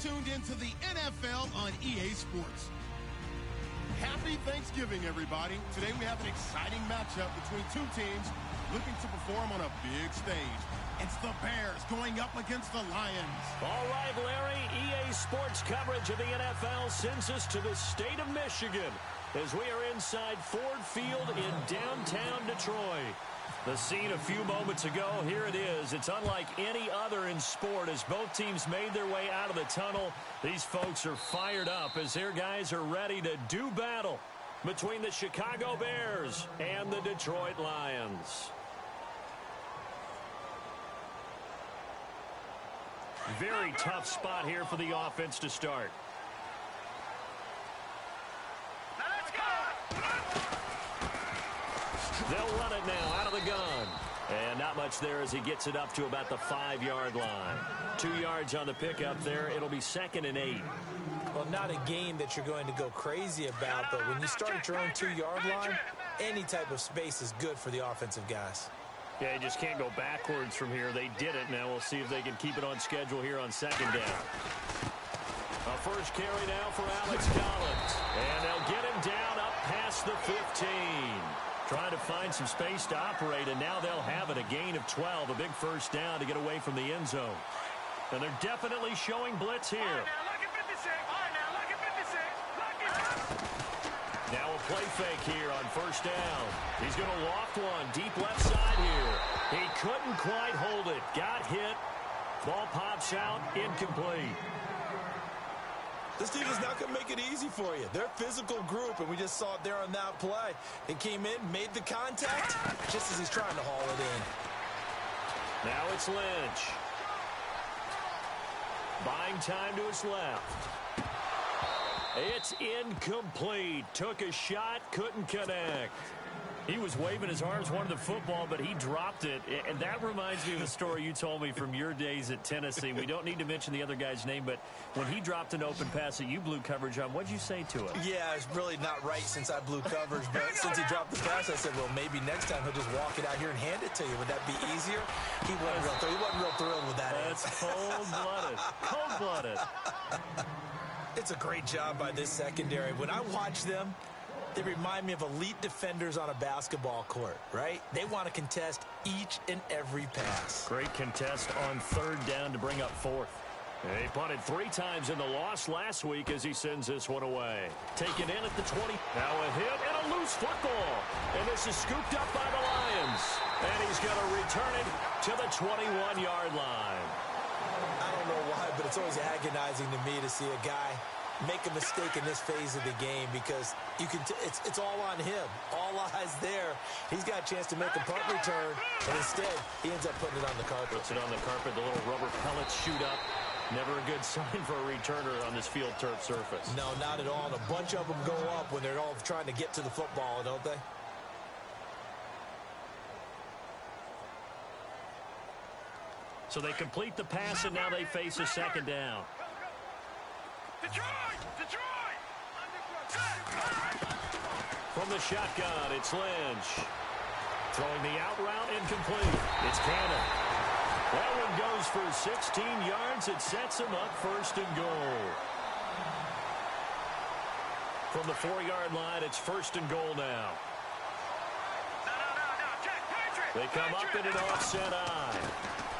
tuned into the NFL on EA Sports. Happy Thanksgiving, everybody. Today we have an exciting matchup between two teams looking to perform on a big stage. It's the Bears going up against the Lions. All right, Larry, EA Sports coverage of the NFL sends us to the state of Michigan as we are inside Ford Field in downtown Detroit. The scene a few moments ago, here it is. It's unlike any other in sport as both teams made their way out of the tunnel. These folks are fired up as their guys are ready to do battle between the Chicago Bears and the Detroit Lions. Very tough spot here for the offense to start. They'll run it now out of the gun. And not much there as he gets it up to about the 5-yard line. 2 yards on the pickup there. It'll be 2nd and 8. Well, not a game that you're going to go crazy about, but when you start at your own 2-yard line, any type of space is good for the offensive guys. Yeah, you just can't go backwards from here. They did it. Now we'll see if they can keep it on schedule here on 2nd down. A first carry now for Alex Collins. And they'll get him down up past the 15. Trying to find some space to operate, and now they'll have it. A gain of 12, a big first down to get away from the end zone. And they're definitely showing blitz here. Now a play fake here on first down. He's going to loft one deep left side here. He couldn't quite hold it. Got hit. Ball pops out, incomplete. This team is not going to make it easy for you. They're a physical group, and we just saw it there on that play. It came in, made the contact, just as he's trying to haul it in. Now it's Lynch. Buying time to his left. It's incomplete. Took a shot, couldn't connect. He was waving his arms, wanted the football, but he dropped it. And that reminds me of the story you told me from your days at Tennessee. We don't need to mention the other guy's name, but when he dropped an open pass that you blew coverage on, what'd you say to it? Yeah, it's really not right since I blew coverage, but since he dropped the pass, I said, well, maybe next time he'll just walk it out here and hand it to you. Would that be easier? He wasn't real thrilled with that. That's cold-blooded. Cold-blooded. It's a great job by this secondary. When I watch them, they remind me of elite defenders on a basketball court, right? They want to contest each and every pass. Great contest on 3rd down to bring up 4th. He punted 3 times in the loss last week as he sends this one away. Taken in at the 20. Now a hit and a loose football. And this is scooped up by the Lions. And he's going to return it to the 21-yard line. I don't know why, but it's always agonizing to me to see a guy make a mistake in this phase of the game because you can it's all on him. All eyes there. He's got a chance to make a punt return, and instead he ends up putting it on the carpet. Puts it on the carpet. The little rubber pellets shoot up. Never a good sign for a returner on this field turf surface. No, not at all. And a bunch of them go up when they're all trying to get to the football, don't they? So they complete the pass, and now they face a 2nd down. Detroit! From the shotgun, it's Lynch. Throwing the out route, incomplete. It's Cannon. That one goes for 16 yards. It sets him up 1st and goal. From the 4-yard line, it's 1st and goal now. They come up in an offset eye.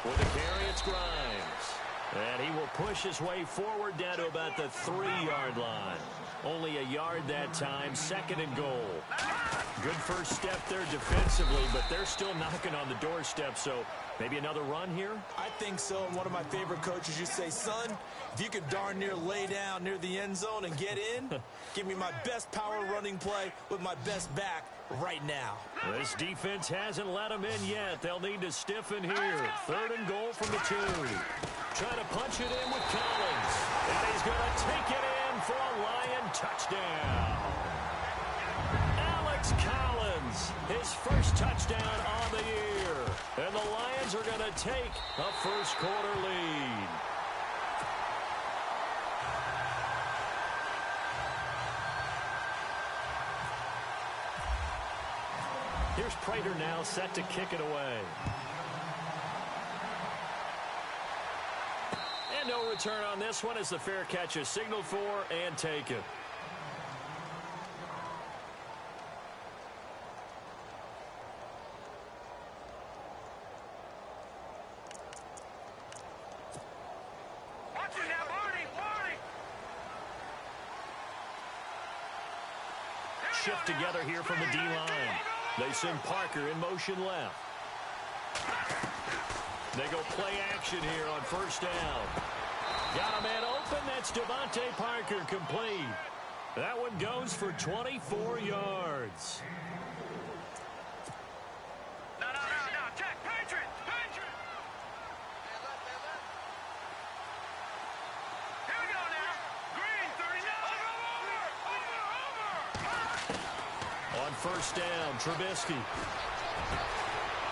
With the carry, it's Grimes. And he will push his way forward down to about the 3-yard line. Only a yard that time, 2nd and goal. Good first step there defensively, but they're still knocking on the doorstep, so maybe another run here? I think so. And one of my favorite coaches used to say, son, if you can darn near lay down near the end zone and get in, give me my best power running play with my best back right now. This defense hasn't let them in yet. They'll need to stiffen here. 3rd and goal from the 2. Trying to punch it in with Collins. And he's going to take it in for a Lion touchdown. Alex Collins, his first touchdown on the year. And the Lions are going to take a first-quarter lead. Here's Prater now set to kick it away. And no return on this one as the fair catch is signaled for and taken. Shift together here from the D-line. They send Parker in motion left. They go play action here on first down. Got a man open. That's Devontae Parker, complete. That one goes for 24 yards. No. Check. Patriot. Here we go now. Green, 39. Over. On first down, Trubisky.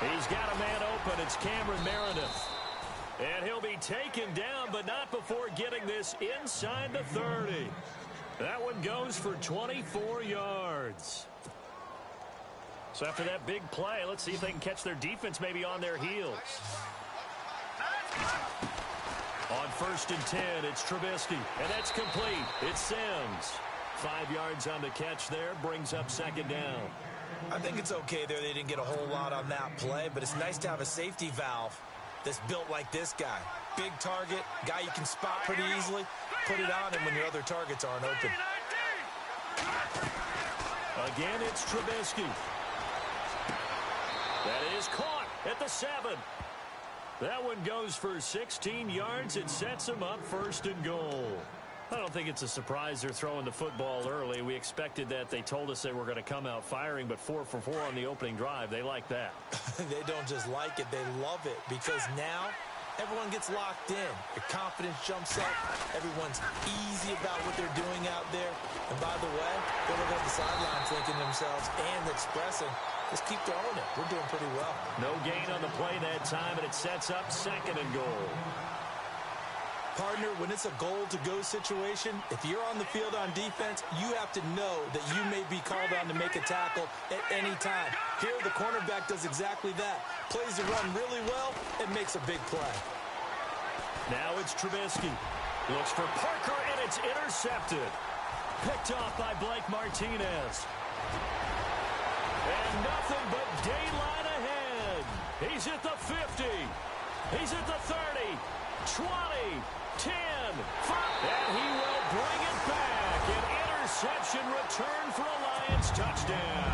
He's got a man open. It's Cameron Meredith. And he'll be taken down, but not before getting this inside the 30. That one goes for 24 yards. So after that big play, let's see if they can catch their defense maybe on their heels. On first and 10, it's Trubisky. And that's complete. It's Sims. 5 yards on the catch there, brings up second down. I think it's okay there. They didn't get a whole lot on that play, but it's nice to have a safety valve that's built like this guy. Big target, guy you can spot pretty easily. Put it on him when your other targets aren't open. Again, it's Trubisky. That is caught at the 7. That one goes for 16 yards. It sets him up first and goal. I don't think it's a surprise they're throwing the football early. We expected that. They told us they were going to come out firing, but 4 for 4 on the opening drive. They like that. They don't just like it, they love it, because now everyone gets locked in. Your confidence jumps up. Everyone's easy about what they're doing out there. And by the way, they're looking at the sideline thinking to themselves and expressing, let's keep throwing it. We're doing pretty well. No gain on the play that time, and it sets up second and goal. Partner, when it's a goal-to-go situation, if you're on the field on defense, you have to know that you may be called on to make a tackle at any time. Here, the cornerback does exactly that. Plays the run really well and makes a big play. Now it's Trubisky. Looks for Parker, and it's intercepted. Picked off by Blake Martinez. And nothing but daylight ahead. He's at the 50. He's at the 30. 20, 10, 5, and he will bring it back. An interception return for a Lions touchdown.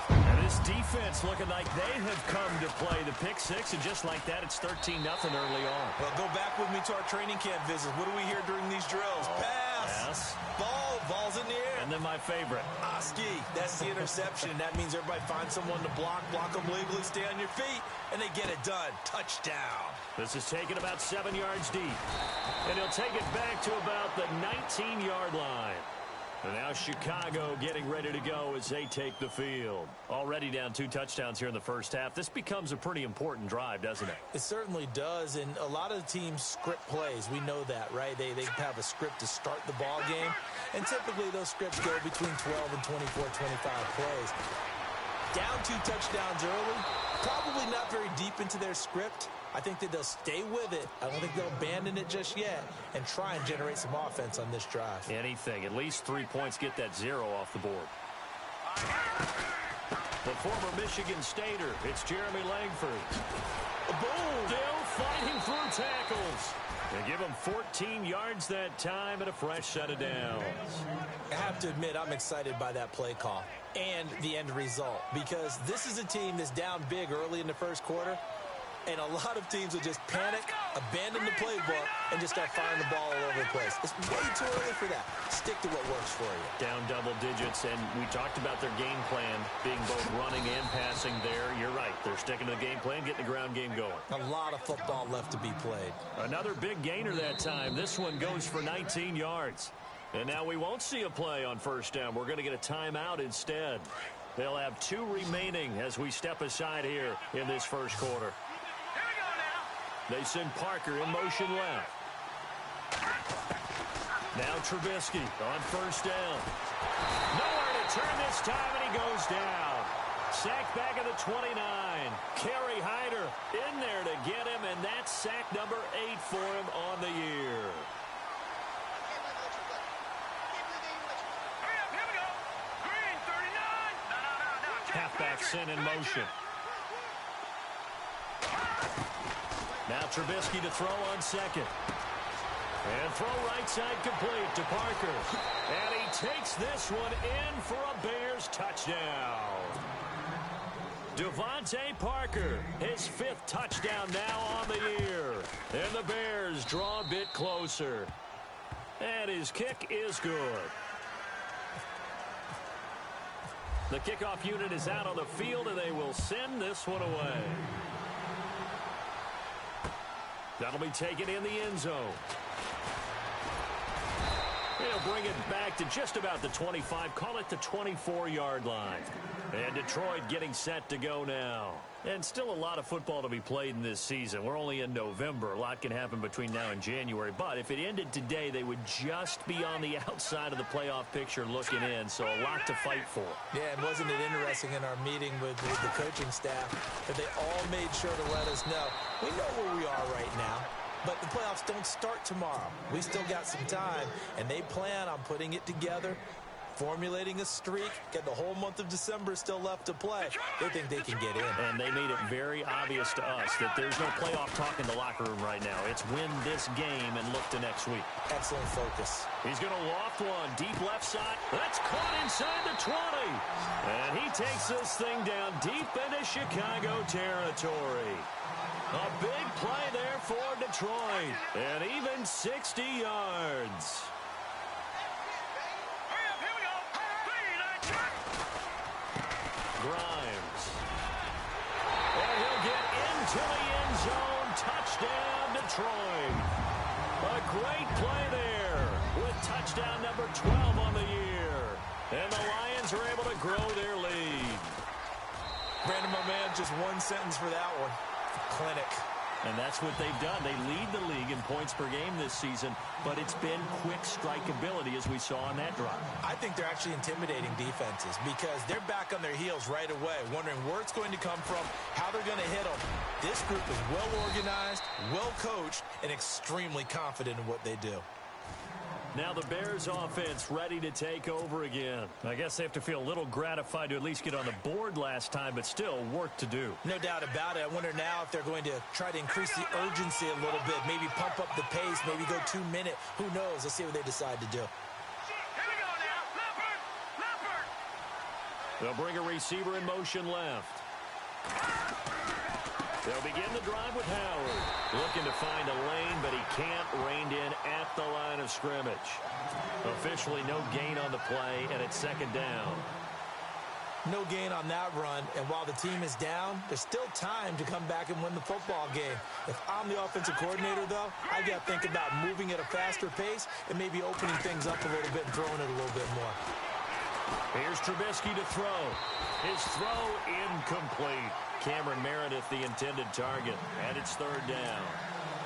And this defense looking like they have come to play the pick six, and just like that, it's 13-0 early on. Well, go back with me to our training camp visits. What do we hear during these drills? Pass. Ball's in the air. And then my favorite. Oski, that's the interception. That means everybody finds someone to block them legally, stay on your feet, and they get it done. Touchdown. This is taken about 7 yards deep. And he'll take it back to about the 19-yard line. And now Chicago getting ready to go as they take the field. Already down 2 touchdowns here in the first half. This becomes a pretty important drive, doesn't it? It certainly does, and a lot of the teams script plays. We know that, right? They have a script to start the ball game, and typically those scripts go between 12 and 24, 25 plays. Down 2 touchdowns early, probably not very deep into their script. I think that they'll stay with it. I don't think they'll abandon it just yet and try and generate some offense on this drive. Anything. At least 3 points, get that 0 off the board. The former Michigan Stater, it's Jeremy Langford. Boom! Still fighting through tackles. They give him 14 yards that time and a fresh set of downs. I have to admit, I'm excited by that play call and the end result, because this is a team that's down big early in the first quarter, and a lot of teams will just panic, abandon the playbook, and just start firing the ball all over the place. It's way too early for that. Stick to what works for you. Down double digits, and we talked about their game plan being both running and passing there. You're right. They're sticking to the game plan, getting the ground game going. A lot of football left to be played. Another big gainer that time. This one goes for 19 yards. And now we won't see a play on first down. We're going to get a timeout instead. They'll have 2 remaining as we step aside here in this first quarter. They send Parker in motion left. Now Trubisky on first down. Nowhere to turn this time, and he goes down. Sacked back at the 29. Kerry Hyder in there to get him, and that's sack number 8 for him on the year. Hurry up, here we go. Green, 39. No. Halfback sent in motion. Now Trubisky to throw on second. And throw right side complete to Parker. And he takes this one in for a Bears touchdown. Devontae Parker, his 5th touchdown now on the year. And the Bears draw a bit closer. And his kick is good. The kickoff unit is out on the field, and they will send this one away. That'll be taken in the end zone. He'll bring it back to just about the 25, call it the 24-yard line. And Detroit getting set to go now. And still a lot of football to be played in this season. We're only in November. A lot can happen between now and January. But if it ended today, they would just be on the outside of the playoff picture looking in. So a lot to fight for. Yeah, and wasn't it interesting in our meeting with the coaching staff that they all made sure to let us know, we know where we are right now. But the playoffs don't start tomorrow. We still got some time, and they plan on putting it together, formulating a streak, get the whole month of December still left to play. They think they can get in. And they made it very obvious to us that there's no playoff talk in the locker room right now. It's win this game and look to next week. Excellent focus. He's going to loft one, deep left side. That's caught inside the 20. And he takes this thing down deep into Chicago territory. A big play there for Detroit. And even 60 yards. Hurry up, here we go. 3, 9, check. Grimes. And he'll get into the end zone. Touchdown, Detroit. A great play there with touchdown number 12 on the year. And the Lions are able to grow their lead. Brandon, my man, just one sentence for that one. Clinic. And that's what they've done. They lead the league in points per game this season, but it's been quick strikeability as we saw on that drive. I think they're actually intimidating defenses because they're back on their heels right away, wondering where it's going to come from, how they're going to hit them. This group is well organized, well coached, and extremely confident in what they do. Now the Bears offense ready to take over again. I guess they have to feel a little gratified to at least get on the board last time, but still work to do. No doubt about it. I wonder now if they're going to try to increase the urgency a little bit, maybe pump up the pace, maybe go 2 minute. Who knows? Let's see what they decide to do. Here we go now. Leopard. They'll bring a receiver in motion left. They'll begin the drive with Howard. Looking to find a lane, but he can't. Reined in at the line of scrimmage. Officially no gain on the play, and it's second down. No gain on that run, and while the team is down, there's still time to come back and win the football game. If I'm the offensive coordinator, though, I've got to think about moving at a faster pace and maybe opening things up a little bit and throwing it a little bit more. Here's Trubisky to throw. His throw incomplete. Cameron Meredith the intended target, and it's third down.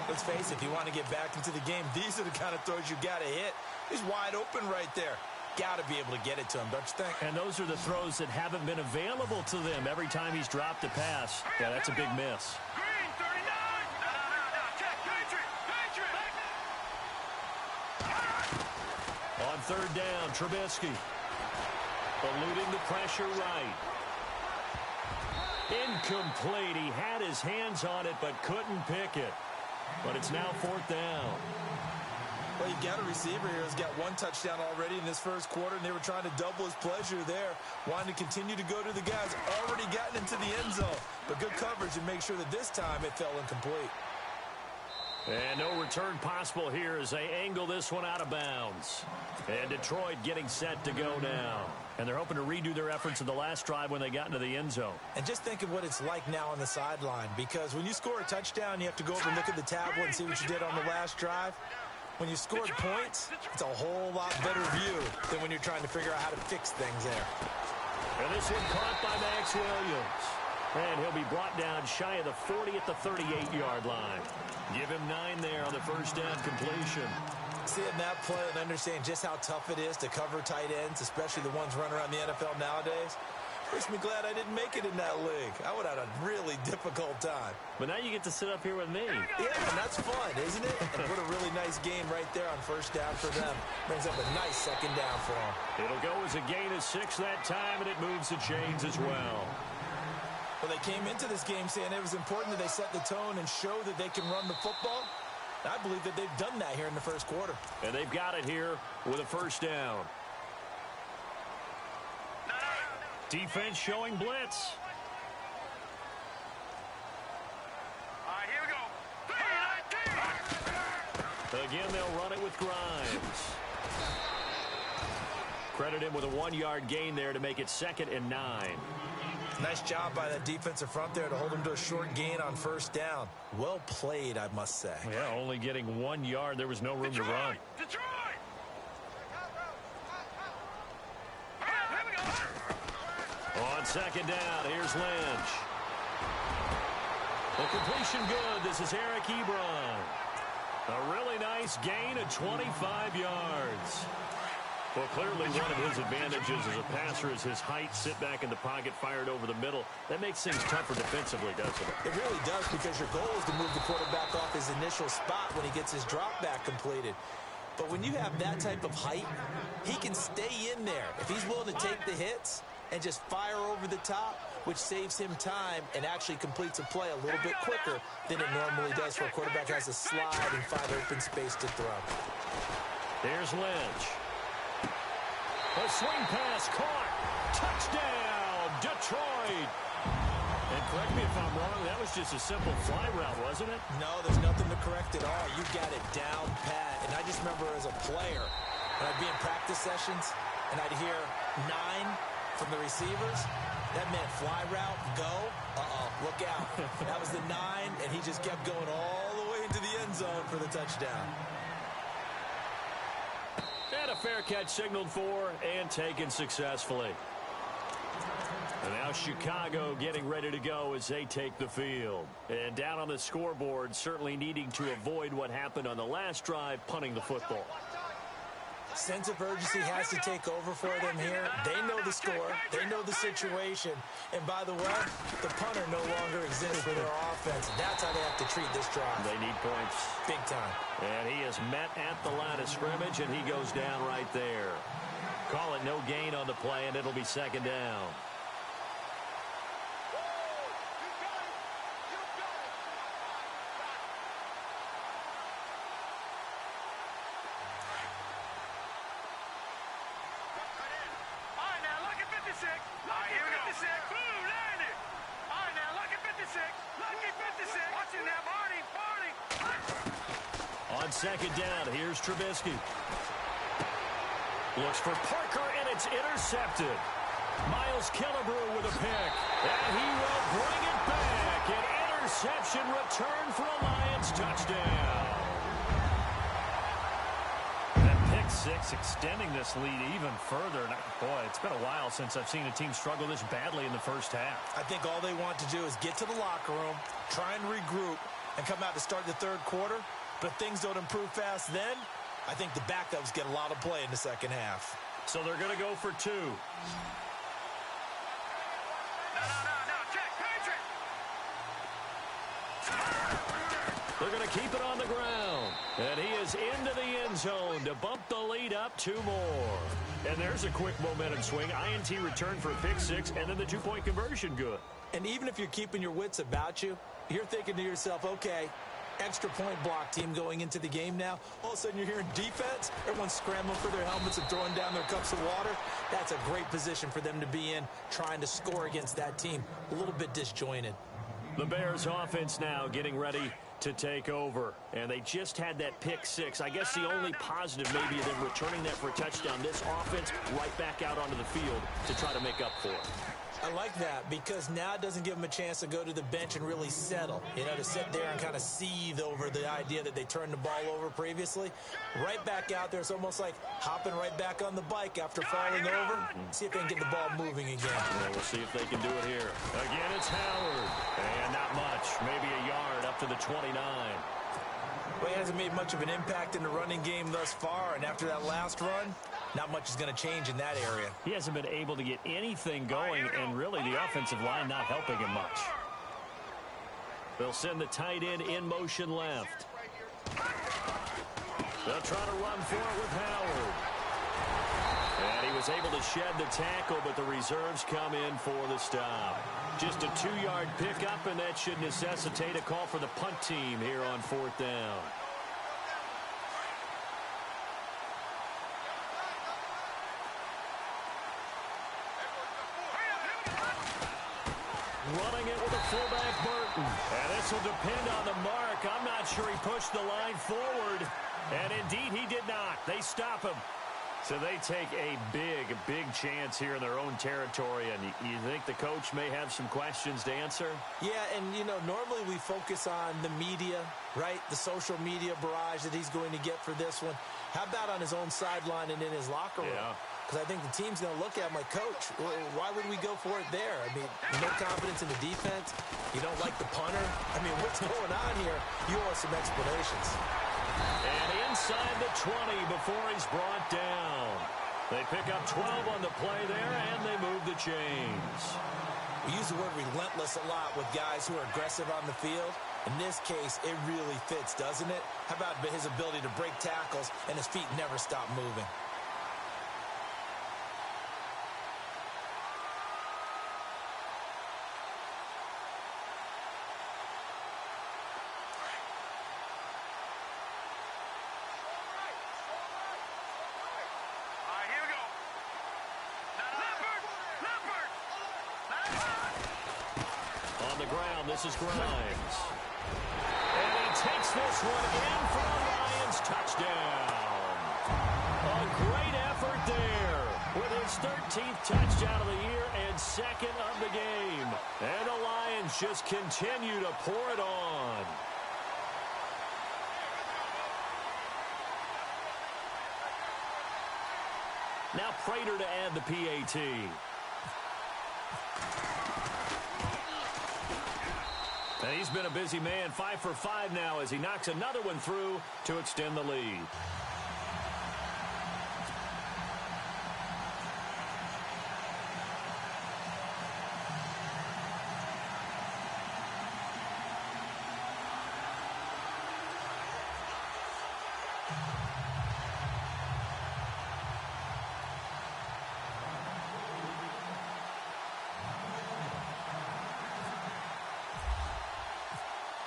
Let's face it, if you want to get back into the game, these are the kind of throws you got to hit. He's wide open right there. Got to be able to get it to him, don't you think? And those are the throws that haven't been available to them every time he's dropped a pass. Yeah, that's a big miss. Green, 39. No. Check. Patriot. On third down, Trubisky. Eluding the pressure right. Incomplete. He had his hands on it but couldn't pick it. But it's now fourth down. Well, you've got a receiver here who's got one touchdown already in this first quarter, and they were trying to double his pleasure there. Wanting to continue to go to the guys. Already gotten into the end zone. But good coverage and make sure that this time it fell incomplete. And no return possible here as they angle this one out of bounds. And Detroit getting set to go now. And they're hoping to redo their efforts in the last drive when they got into the end zone. And just think of what it's like now on the sideline, because when you score a touchdown, you have to go over and look at the tablet and see what you did on the last drive. When you scored points, it's a whole lot better view than when you're trying to figure out how to fix things there. And this one caught by Max Williams. And he'll be brought down shy of the 40 at the 38-yard line. Give him 9 there on the first down completion. Seeing that play and understand just how tough it is to cover tight ends, especially the ones running around the NFL nowadays. Makes me glad I didn't make it in that league. I would have had a really difficult time. But now you get to sit up here with me. Yeah, and that's fun, isn't it? And what a really nice game right there on first down for them. Brings up a nice second down for them. It'll go as a gain of 6 that time, and it moves the chains as well. Well, they came into this game saying it was important that they set the tone and show that they can run the football. I believe that they've done that here in the first quarter. And they've got it here with a first down. Defense showing blitz. All right, here we go. Again, they'll run it with Grimes. Credit him with a 1-yard gain there to make it 2nd and 9. Nice job by that defensive front there to hold him to a short gain on first down. Well played, I must say. Yeah, only getting 1 yard. There was no room to run. Detroit! Here we go. On 2nd down, here's Lynch. The completion good. This is Eric Ebron. A really nice gain of 25 yards. Well, clearly one of his advantages as a passer is his height, sit back in the pocket, fired over the middle. That makes things tougher defensively, doesn't it? It really does, because your goal is to move the quarterback off his initial spot when he gets his drop back completed. But when you have that type of height, he can stay in there. If he's willing to take the hits and just fire over the top, which saves him time and actually completes a play a little bit quicker than it normally does for a quarterback who has to slide and find open space to throw. There's Lynch. A swing pass caught. Touchdown, Detroit. And correct me if I'm wrong, that was just a simple fly route, wasn't it? No, there's nothing to correct at all. You got it down pat. And I just remember as a player, when I'd be in practice sessions and I'd hear 9 from the receivers, that meant fly route, go. Look out. That was the 9, and he just kept going all the way into the end zone for the touchdown. And a fair catch signaled for and taken successfully. And now Chicago getting ready to go as they take the field. And down on the scoreboard, certainly needing to avoid what happened on the last drive, punting the football. Sense of urgency has to take over for them here. They know the score. They know the situation. And by the way, the punter no longer exists for their offense. That's how they have to treat this drive. They need points. Big time. And he is met at the line of scrimmage, and he goes down right there. Call it no gain on the play, and it'll be 2nd down. On 2nd down, here's Trubisky. Looks for Parker, and it's intercepted. Miles Killebrew with a pick. And he will bring it back. An interception return for a Lions touchdown. That pick 6 extending this lead even further. Boy, it's been a while since I've seen a team struggle this badly in the first half. I think all they want to do is get to the locker room, try and regroup, and come out to start the third quarter. But if things don't improve fast then, I think the backups get a lot of play in the second half. So they're going to go for 2. No, check, They're going to keep it on the ground. And he is into the end zone to bump the lead up 2 more. And there's a quick momentum swing. INT return for a pick 6, and then the 2-point conversion good. And even if you're keeping your wits about you, you're thinking to yourself, okay, extra point block team going into the game now. All of a sudden you're hearing defense. Everyone's scrambling for their helmets and throwing down their cups of water. That's a great position for them to be in, trying to score against that team. A little bit disjointed. The Bears offense now getting ready to take over. And they just had that pick 6. I guess the only positive maybe of them returning that for a touchdown. This offense right back out onto the field to try to make up for it. I like that because now it doesn't give them a chance to go to the bench and really settle. You know, to sit there and kind of seethe over the idea that they turned the ball over previously. Right back out there. It's almost like hopping right back on the bike after falling over. See if they can get the ball moving again. Yeah, we'll see if they can do it here. Again, it's Howard. And not much. Maybe a yard up to the 29. Well, he hasn't made much of an impact in the running game thus far. And after that last run, not much is going to change in that area. He hasn't been able to get anything going, and really the offensive line not helping him much. They'll send the tight end in motion left. They'll try to run for it with Howard. And he was able to shed the tackle, but the reserves come in for the stop. Just a 2-yard pickup, and that should necessitate a call for the punt team here on 4th down. Running it with a fullback, Burton. And this will depend on the mark. I'm not sure he pushed the line forward. And indeed, he did not. They stop him. So they take a big chance here in their own territory. And you think the coach may have some questions to answer? Yeah, and, you know, normally we focus on the media, right? The social media barrage that he's going to get for this one. How about on his own sideline and in his locker room? Yeah. Because I think the team's going to look at him like, Coach, why would we go for it there? I mean, no confidence in the defense. You don't like the punter. I mean, what's going on here? You owe us some explanations. And inside the 20 before he's brought down. They pick up 12 on the play there, and they move the chains. We use the word relentless a lot with guys who are aggressive on the field. In this case, it really fits, doesn't it? How about his ability to break tackles and his feet never stop moving? This is Grimes. And he takes this one in for a Lions touchdown. A great effort there with his 13th touchdown of the year and 2nd of the game. And the Lions just continue to pour it on. Now Prater to add the PAT. And he's been a busy man, 5 for 5 now as he knocks another one through to extend the lead.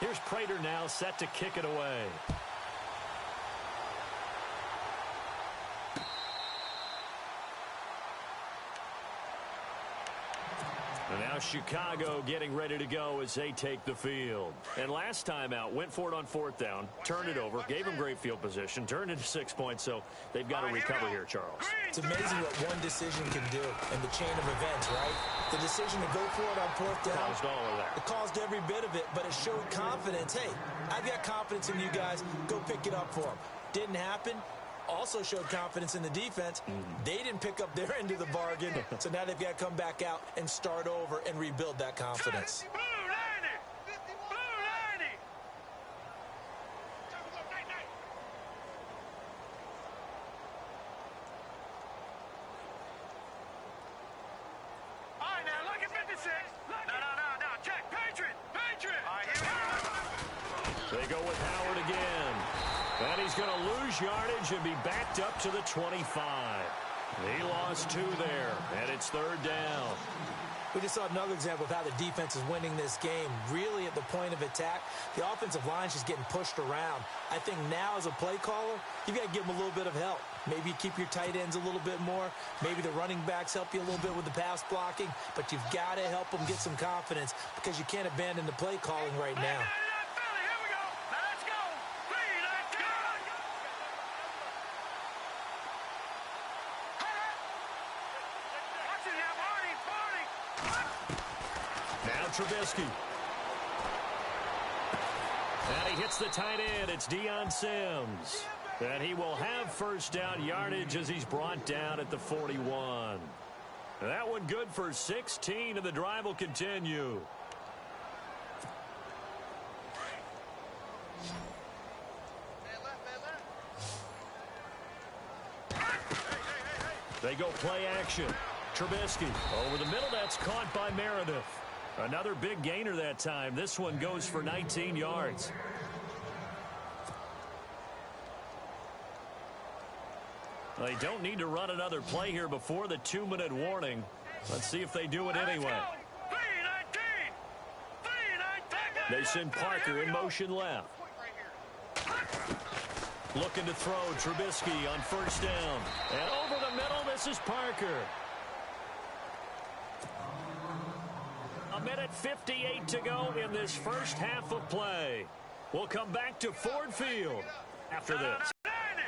Here's Prater now set to kick it away. And now Chicago getting ready to go as they take the field. And last time out, went for it on 4th down, turned it over, gave him great field position, turned into 6 points, so they've got to recover here, Charles. It's amazing what one decision can do in the chain of events, right? The decision to go for it on 4th down. Caused all of that. It caused every bit of it, but it showed confidence. Hey, I've got confidence in you guys. Go pick it up for them. Didn't happen. Also showed confidence in the defense. They didn't pick up their end of the bargain, so now they've got to come back out and start over and rebuild that confidence. They go with Howard again. And he's going to lose yardage and be backed up to the 25. He lost 2 there, and it's 3rd down. We just saw another example of how the defense is winning this game. Really at the point of attack, the offensive line's just getting pushed around. I think now as a play caller, you've got to give them a little bit of help. Maybe you keep your tight ends a little bit more. Maybe the running backs help you a little bit with the pass blocking. But you've got to help them get some confidence because you can't abandon the play calling right now. Trubisky. And he hits the tight end. It's Deion Sims. And he will have 1st down yardage as he's brought down at the 41. That one good for 16, and the drive will continue. They go play action. Trubisky over the middle. That's caught by Meredith. Another big gainer that time. This one goes for 19 yards. They don't need to run another play here before the 2-minute warning. Let's see if they do it anyway. They send Parker in motion left. Looking to throw. Trubisky on first down. And over the middle, this is Parker. 1:58 to go in this first half of play. We'll come back to Ford Field after this.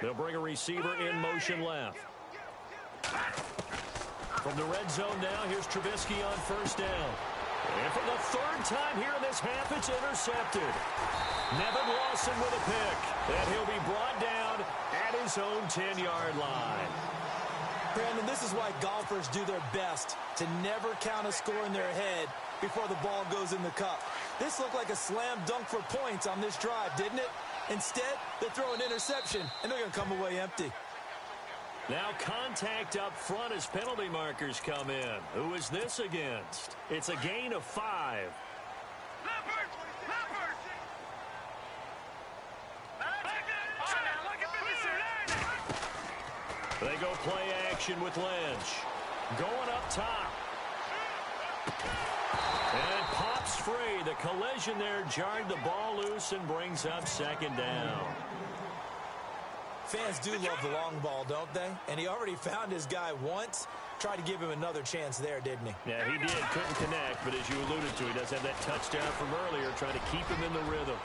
They'll bring a receiver in motion left. From the red zone now, here's Trubisky on first down. And for the third time here in this half, it's intercepted. Nevin Lawson with a pick. And he'll be brought down at his own 10-yard line. Brandon, this is why golfers do their best to never count a score in their head before the ball goes in the cup. This looked like a slam dunk for points on this drive, didn't it? Instead, they throw an interception, and they're going to come away empty. Now contact up front as penalty markers come in. Who is this against? It's a gain of 5. They go play action with Lynch. Going up top. And it pops free. The collision there jarred the ball loose and brings up second down. Fans do love the long ball, don't they? And he already found his guy once. Tried to give him another chance there, didn't he? Yeah, he did. Couldn't connect, but as you alluded to, he does have that touchdown from earlier, trying to keep him in the rhythm.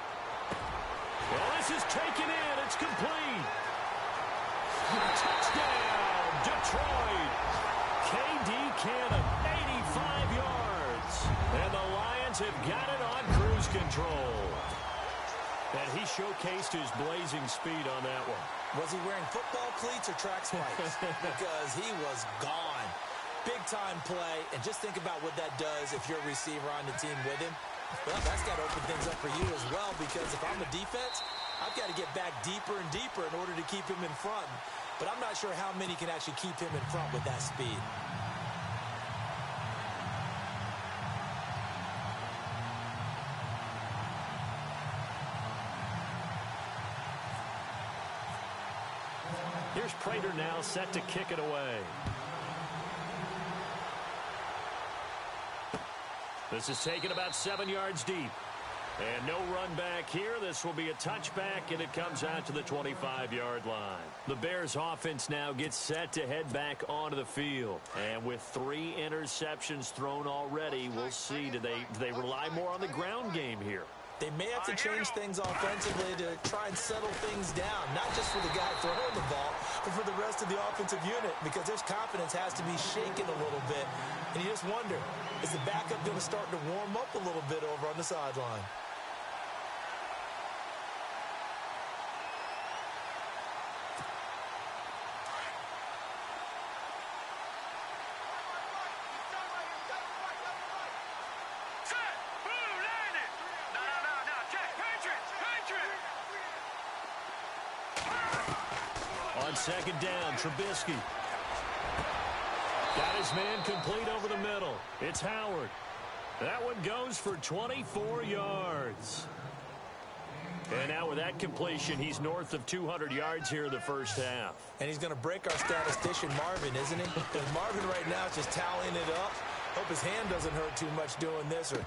Well, this is taken in. It's complete. Touchdown, Detroit. K.D. Cannon, 85 yards. And the Lions have got it on cruise control. And he showcased his blazing speed on that one. Was he wearing football cleats or track spikes? Because he was gone. Big-time play. And just think about what that does if you're a receiver on the team with him. Well, that's got to open things up for you as well, because if I'm a defense, I've got to get back deeper and deeper in order to keep him in front. But I'm not sure how many can actually keep him in front with that speed. Here's Prater now set to kick it away. This is taken about 7 yards deep. And no run back here. This will be a touchback, and it comes out to the 25-yard line. The Bears offense now gets set to head back onto the field. And with 3 interceptions thrown already, we'll see. Do they rely more on the ground game here? They may have to change things offensively to try and settle things down, not just for the guy throwing the ball, but for the rest of the offensive unit, because his confidence has to be shaken a little bit. And you just wonder, is the backup going to start to warm up a little bit over on the sideline? On second down, Trubisky. Got his man complete over the middle. It's Howard. That one goes for 24 yards. And now with that completion, he's north of 200 yards here in the first half. And he's going to break our statistician, Marvin, isn't he? Because Marvin right now is just tallying it up. Hope his hand doesn't hurt too much doing this, or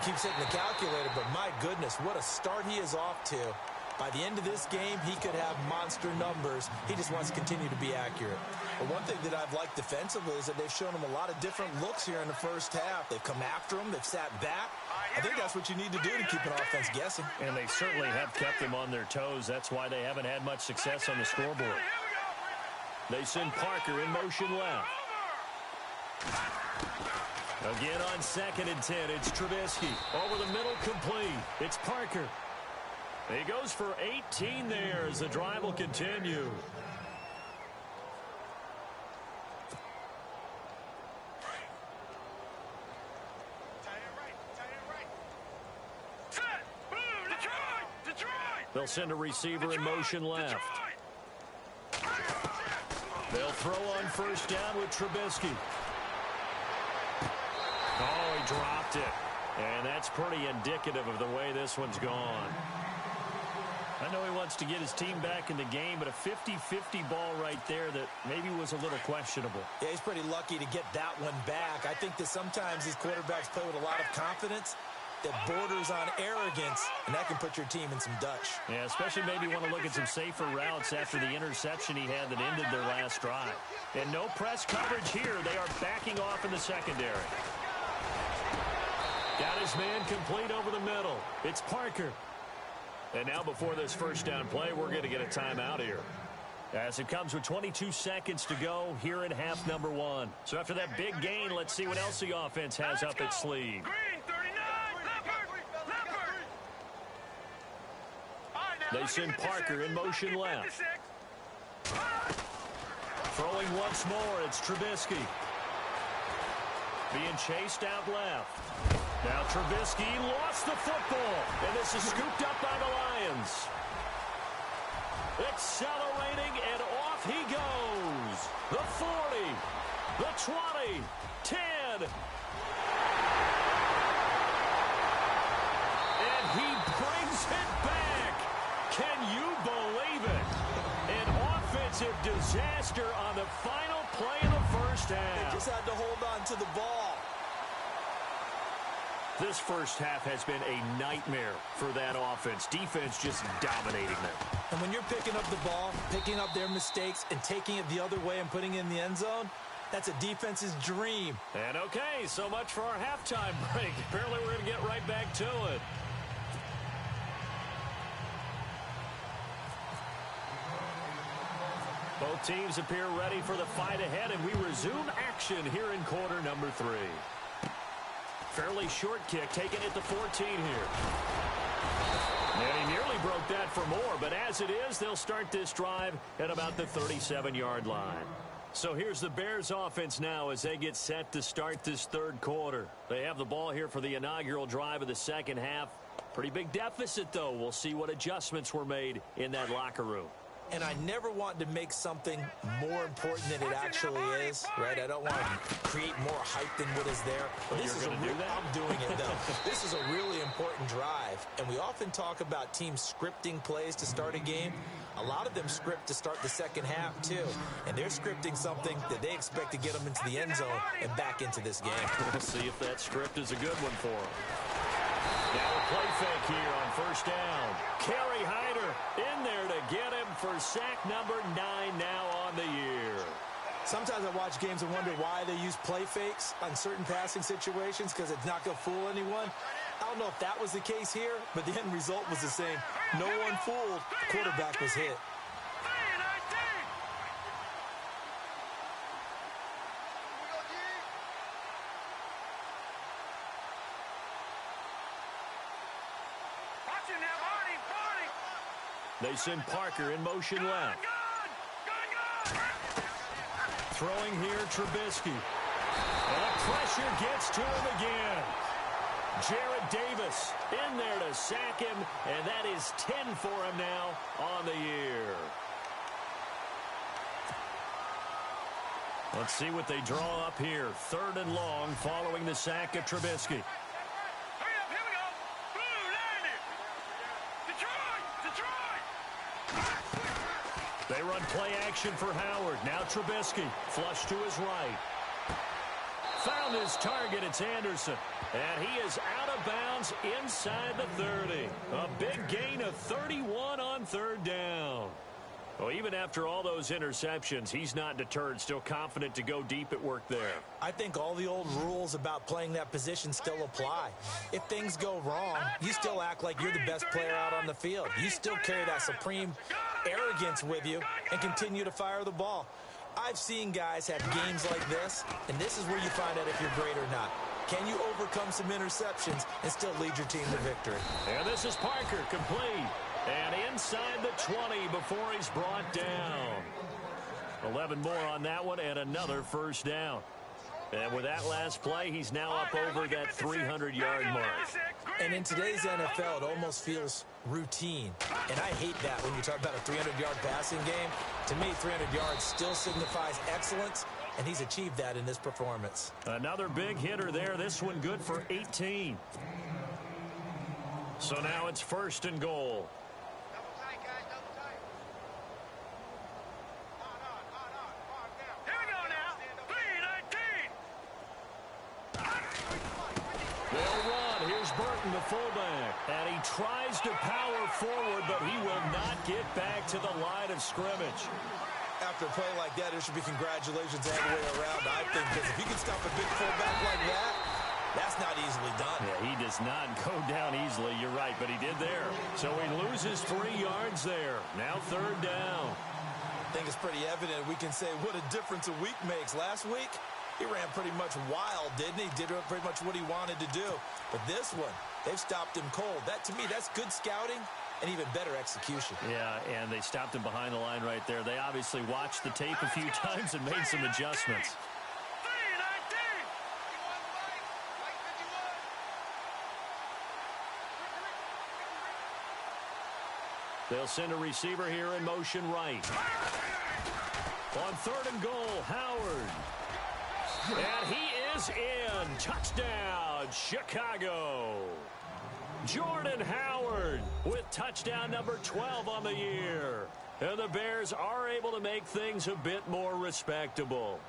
keeps hitting the calculator. But my goodness, what a start he is off to. By the end of this game, he could have monster numbers. He just wants to continue to be accurate. But one thing that I've liked defensively is that they've shown him a lot of different looks here in the first half. They've come after him. They've sat back. I think that's what you need to do to keep an offense guessing. And they certainly have kept them on their toes. That's why they haven't had much success on the scoreboard. They send Parker in motion left. Again on 2nd and 10, it's Trubisky. Over the middle, complete. It's Parker. He goes for 18 there as the drive will continue. They'll send a receiver in motion left. They'll throw on first down with Trubisky. Oh, he dropped it. And that's pretty indicative of the way this one's gone. I know he wants to get his team back in the game, but a 50-50 ball right there that maybe was a little questionable. Yeah, he's pretty lucky to get that one back. I think that sometimes these quarterbacks play with a lot of confidence that borders on arrogance, and that can put your team in some Dutch. Yeah, especially maybe want to look at some safer routes after the interception he had that ended their last drive. And no press coverage here. They are backing off in the secondary. Got his man complete over the middle. It's Parker. And now before this first down play, we're going to get a timeout here, as it comes with 22 seconds to go here in half number one. So after that big gain, let's see what else the offense has up its sleeve. Green, 39, Leopard. They send Parker in motion left. Throwing once more, it's Trubisky. Being chased out left. Now Trubisky lost the football, and this is scooped up by the Lions. Accelerating, and off he goes. The 40, the 20, 10. And he brings it back. Can you believe it? An offensive disaster on the final play of the first half. They just had to hold on to the ball. This first half has been a nightmare for that offense. Defense just dominating them. And when you're picking up the ball, picking up their mistakes, and taking it the other way and putting it in the end zone, that's a defense's dream. And okay, so much for our halftime break. Apparently we're going to get right back to it. Both teams appear ready for the fight ahead, and we resume action here in quarter number 3. Fairly short kick, taken at the 14 here. And he nearly broke that for more, but as it is, they'll start this drive at about the 37-yard line. So here's the Bears offense now as they get set to start this third quarter. They have the ball here for the inaugural drive of the second half. Pretty big deficit, though. We'll see what adjustments were made in that locker room. And I never want to make something more important than it actually is, right? I don't want to create more hype than what is there. But this is I'm doing it, though. This is a really important drive, and we often talk about teams scripting plays to start a game. A lot of them script to start the second half, too. And they're scripting something that they expect to get them into the end zone and back into this game. We'll see if that script is a good one for them. Now a play fake here on first down. Kerry Hyder in there to get him for sack number 9 now on the year. Sometimes I watch games and wonder why they use play fakes on certain passing situations, because it's not going to fool anyone. I don't know if that was the case here, but the end result was the same. No one fooled. The quarterback was hit. They send Parker in motion left. Throwing here, Trubisky. And the pressure gets to him again. Jared Davis in there to sack him, and that is 10 for him now on the year. Let's see what they draw up here. 3rd and long following the sack of Trubisky. They run play action for Howard. Now Trubisky. Flush to his right. Found his target. It's Anderson. And he is out of bounds inside the 30. A big gain of 31 on 3rd down. Well, even after all those interceptions, he's not deterred. Still confident to go deep at work there. I think all the old rules about playing that position still apply. If things go wrong, you still act like you're the best player out on the field. You still carry that supreme arrogance with you and continue to fire the ball. I've seen guys have games like this, and this is where you find out if you're great or not. Can you overcome some interceptions and still lead your team to victory? And this is Parker, complete. And inside the 20 before he's brought down. 11 more on that one and another first down. And with that last play, he's now up over that 300-yard mark. And in today's NFL, it almost feels routine. And I hate that when you talk about a 300-yard passing game. To me, 300 yards still signifies excellence, and he's achieved that in this performance. Another big hitter there. This one good for 18. So now it's 1st and goal. The fullback, and he tries to power forward, but he will not get back to the line of scrimmage. After a play like that, there should be congratulations all the way around, I think, because if you can stop a big fullback like that, that's not easily done. Yeah, he does not go down easily, you're right, but he did there. So he loses 3 yards there. Now 3rd down. I think it's pretty evident. We can say what a difference a week makes. Last week, he ran pretty much wild, didn't he? Did pretty much what he wanted to do. But this one, they've stopped him cold. That, to me, that's good scouting and even better execution. Yeah, and they stopped him behind the line right there. They obviously watched the tape a few times and made some adjustments. They'll send a receiver here in motion right. On 3rd and goal, Howard. And he is in. Touchdown, Chicago. Jordan Howard with touchdown number 12 on the year. And the Bears are able to make things a bit more respectable.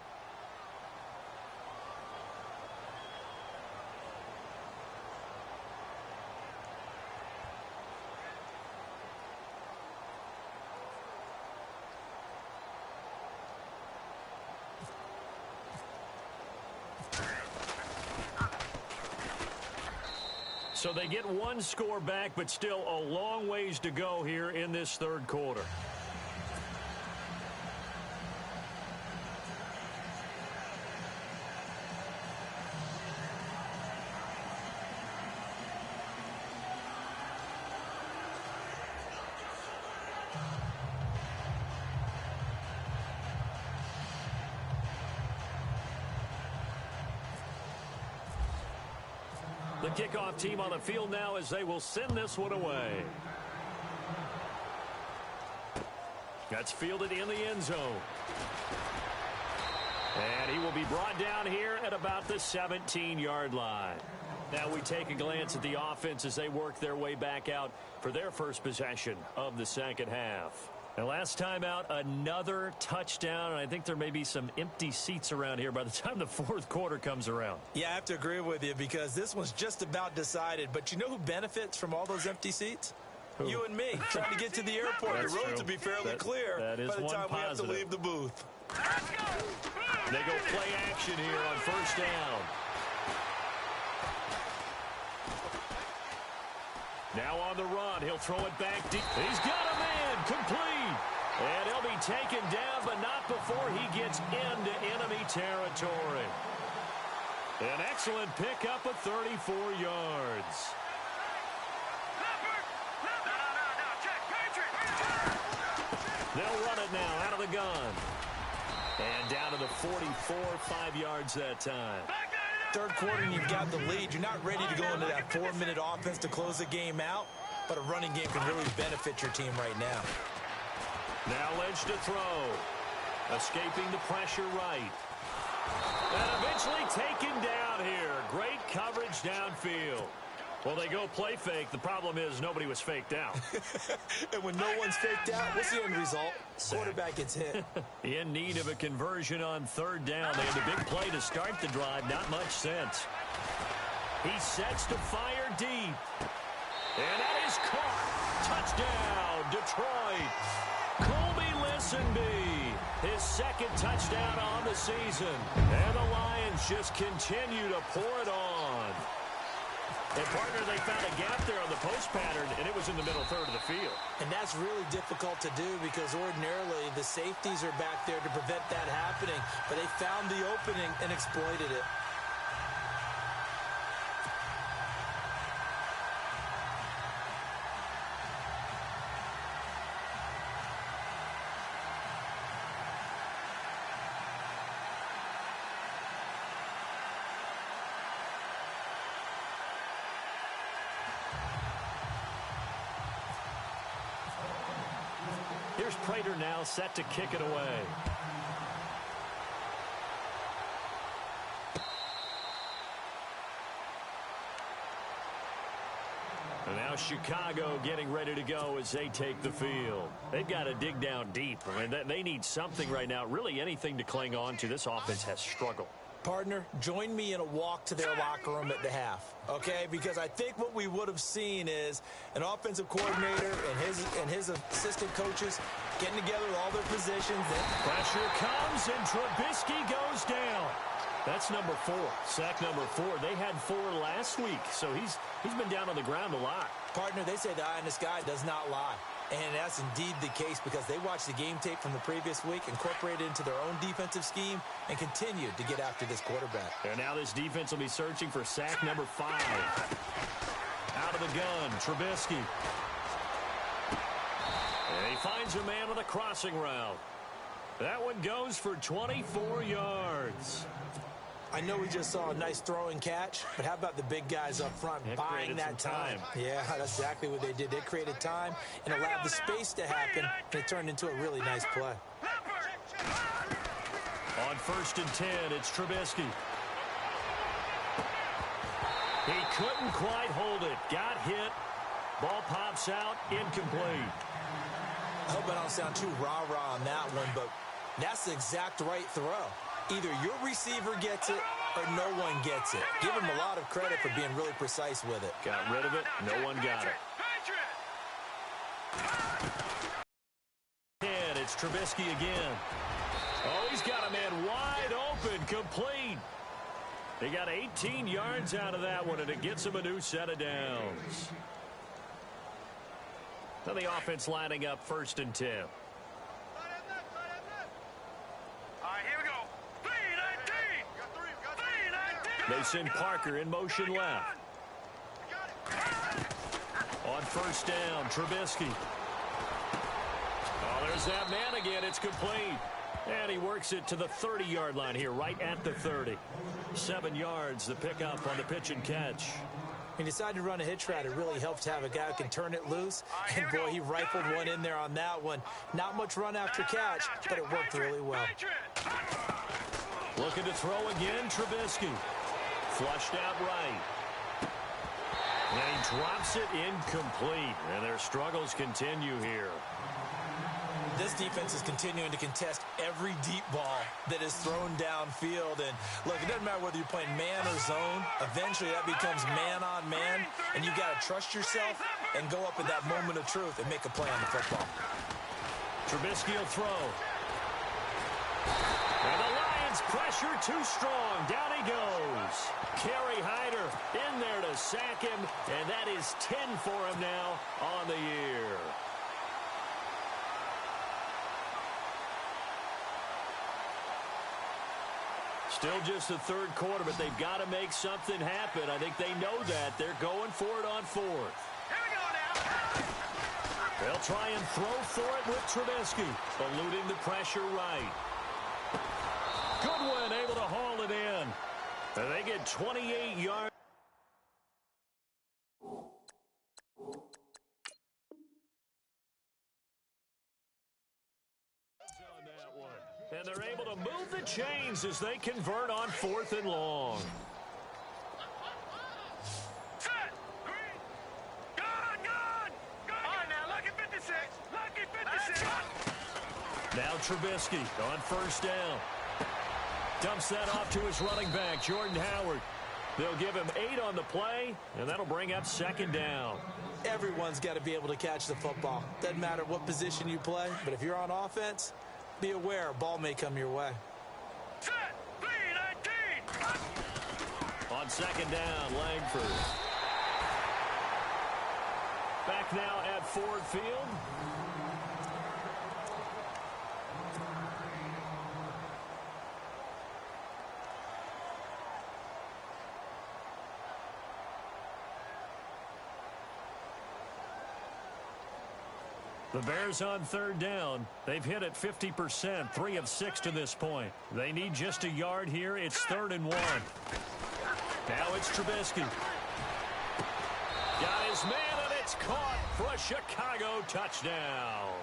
So they get 1 score back, but still a long ways to go here in this 3rd quarter. The kickoff team on the field now as they will send this one away. That's fielded in the end zone. And he will be brought down here at about the 17-yard line. Now we take a glance at the offense as they work their way back out for their first possession of the second half. And last time out, another touchdown, and I think there may be some empty seats around here by the time the 4th quarter comes around. Yeah, I have to agree with you because this one's just about decided. But you know who benefits from all those empty seats? Who? You and me, trying to get to the airport. The road to be fairly clear that is by the time positive. we have to leave the booth. They go play action here on 1st down. Now on the run, he'll throw it back deep. He's got a man, complete. And he'll be taken down, but not before he gets into enemy territory. An excellent pickup of 34 yards. They'll run it now out of the gun. And down to the 44, 5 yards that time. 3rd quarter and you've got the lead. You're not ready to go into that 4-minute offense to close the game out, but a running game can really benefit your team right now. Now Lynch to throw. Escaping the pressure right. And eventually taken down here. Great coverage downfield. Well, they go play fake. The problem is nobody was faked out. And when no one's faked out, what's the end result? Quarterback gets hit. In need of a conversion on 3rd down. They had a big play to start the drive. Not much sense. He sets to fire deep. And that is caught. Touchdown, Detroit. Colby Listenby, his 2nd touchdown on the season. And the Lions just continue to pour it on. And, partner, they found a gap there on the post pattern, and it was in the middle 3rd of the field. And that's really difficult to do because ordinarily the safeties are back there to prevent that happening. But they found the opening and exploited it. here's Prater now set to kick it away. And now Chicago getting ready to go as they take the field. They've got to dig down deep. I mean, they need something right now, really anything to cling on to. This offense has struggled. Partner, join me in a walk to their locker room at the half, okay? Because I think what we would have seen is an offensive coordinator and his assistant coaches getting together with all their positions. Pressure comes, and Trubisky goes down. That's number 4, sack number 4. They had 4 last week, so he's been down on the ground a lot. Partner, they say the eye in the sky does not lie. And that's indeed the case because they watched the game tape from the previous week, incorporated it into their own defensive scheme, and continued to get after this quarterback. And now this defense will be searching for sack number 5. Out of the gun, Trubisky. And he finds a man on a crossing route. That one goes for 24 yards. I know we just saw a nice throwing catch, but how about the big guys up front buying that time? Yeah, that's exactly what they did. They created time and allowed the space to happen, and it turned into a really nice play. On 1st and 10, it's Trubisky. He couldn't quite hold it. Got hit. Ball pops out. Incomplete. I hope I don't sound too rah-rah on that one, but that's the exact right throw. Either your receiver gets it or no one gets it. Give him a lot of credit for being really precise with it. Got rid of it. No one got it. And it's Trubisky again. Oh, he's got a man wide open, complete. They got 18 yards out of that one, and it gets him a new set of downs. Now the offense lining up 1st and 10. They send Parker in motion left. On 1st down, Trubisky. Oh, there's that man again. It's complete. And he works it to the 30-yard line here, right at the 30. 7 yards, the pickup on the pitch and catch. He decided to run a hitch route. It really helps to have a guy who can turn it loose. And, boy, he rifled one in there on that one. Not much run after catch, but it worked really well. Looking to throw again, Trubisky. Flushed out right. And he drops it incomplete. And their struggles continue here. This defense is continuing to contest every deep ball that is thrown downfield. And, look, it doesn't matter whether you're playing man or zone. Eventually, that becomes man-on-man. And you've got to trust yourself and go up at that moment of truth and make a play on the football. Trubisky will throw. And the Lions pressure too strong. Down he goes. Kerry Hyder in there to sack him. And that is 10 for him now on the year. Still just the 3rd quarter, but they've got to make something happen. I think they know that. They're going for it on 4th. Here we go now. They'll try and throw for it with Trubisky, eluding the pressure right. Goodwin able to haul it in. And they get 28 yards. And they're able to move the chains as they convert on 4th and long. Set. Green. Gone. All right, now, lucky 56. Lucky 56. Now Trubisky on 1st down. Dumps that off to his running back, Jordan Howard. They'll give him 8 on the play, and that'll bring up 2nd down. Everyone's got to be able to catch the football. Doesn't matter what position you play, but if you're on offense, be aware a ball may come your way. Set. 3-19. On 2nd down, Langford. Back now at Ford Field. The Bears on 3rd down. They've hit it 50%, 3 of 6 to this point. They need just a yard here. It's 3rd and 1. Now it's Trubisky. Got his man, and it's caught for a Chicago touchdown.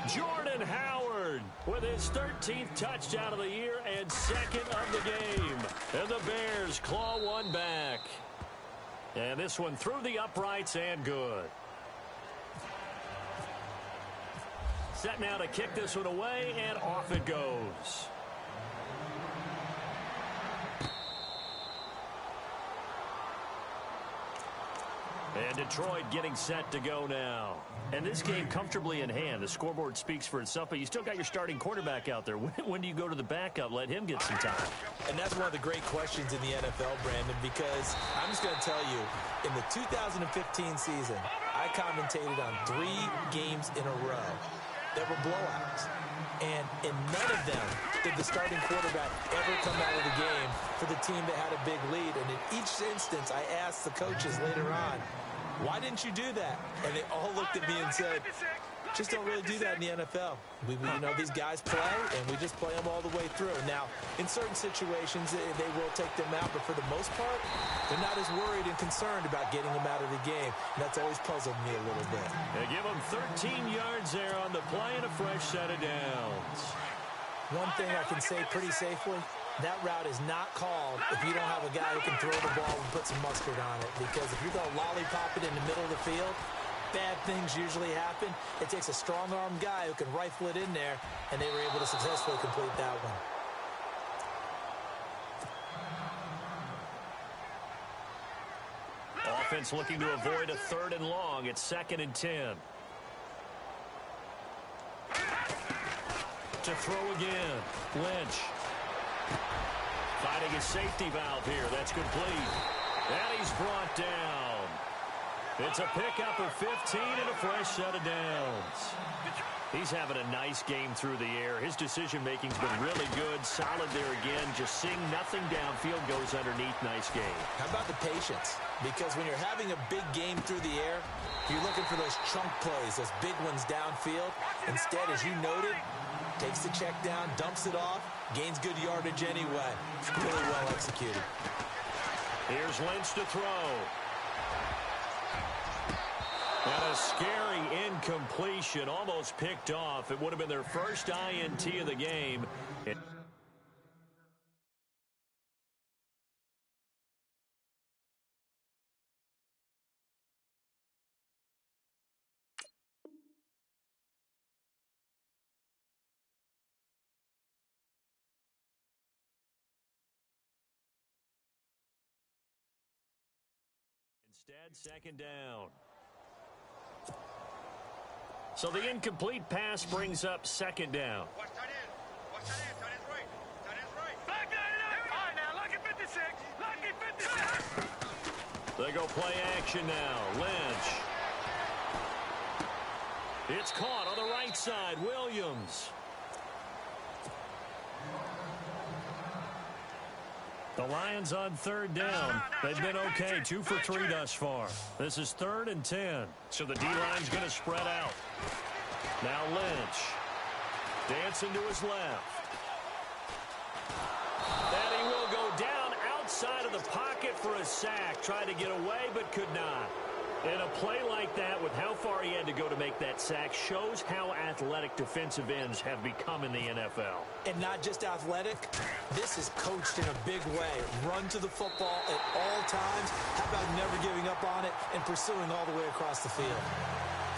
Jordan Howard with his 13th touchdown of the year and second of the game. And the Bears claw one back. And this one through the uprights and good. Set now to kick this one away, and off it goes. And Detroit getting set to go now. And this game comfortably in hand. The scoreboard speaks for itself, but you still got your starting quarterback out there. When do you go to the backup? Let him get some time. And that's one of the great questions in the NFL, Brandon, because I'm just going to tell you, in the 2015 season, I commentated on 3 games in a row that were blowouts. And in none of them did the starting quarterback ever come out of the game for the team that had a big lead. And in each instance, I asked the coaches later on, why didn't you do that? And they all looked at me and said, just don't really do that in the NFL. You know, these guys play, and we just play them all the way through. Now, in certain situations, they will take them out, but for the most part, they're not as worried and concerned about getting them out of the game. And that's always puzzled me a little bit. They give them 13 yards there on the play and a fresh set of downs. One thing I can say pretty safely, that route is not called if you don't have a guy who can throw the ball and put some mustard on it. Because if you're going to lollipop it in the middle of the field, bad things usually happen. It takes a strong-armed guy who can rifle it in there, and they were able to successfully complete that one. Offense looking to avoid a 3rd and long. It's 2nd and 10. To throw again. Lynch. Finding a safety valve here. That's complete. And he's brought down. It's a pickup of 15 and a fresh set of downs. He's having a nice game through the air. His decision-making's been really good. Solid there again. Just seeing nothing downfield, goes underneath. Nice game. How about the patience? Because when you're having a big game through the air, you're looking for those chunk plays, those big ones downfield. Instead, as you noted, takes the check down, dumps it off, gains good yardage anyway. Really well executed. Here's Lynch to throw. And a scary incompletion, almost picked off. It would have been their first INT of the game. Instead, 2nd down. So the incomplete pass brings up 2nd down. Watch tight end. Watch tight end. Tight end's right. Tight end's right. Back that up. All right, now, lucky 56. Lucky 56. They go play action now. Lynch. It's caught on the right side. Williams. The Lions on 3rd down. They've been okay, 2 for 3 thus far. This is 3rd and 10. So the D-line's going to spread out. Now Lynch. Dancing to his left. And he will go down outside of the pocket for a sack. Tried to get away, but could not. And a play like that, with how far he had to go to make that sack, shows how athletic defensive ends have become in the NFL. And not just athletic, this is coached in a big way. Run to the football at all times. How about never giving up on it and pursuing all the way across the field?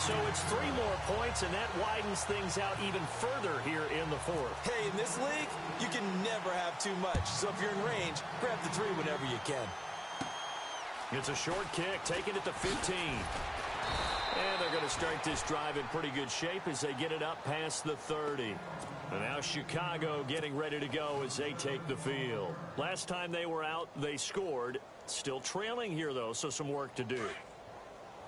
So it's 3 more points, and that widens things out even further here in the 4th. Hey, in this league, you can never have too much. So if you're in range, grab the 3 whenever you can. It's a short kick, taking it to 15. And they're going to start this drive in pretty good shape as they get it up past the 30. And now Chicago getting ready to go as they take the field. Last time they were out, they scored. Still trailing here, though, so some work to do.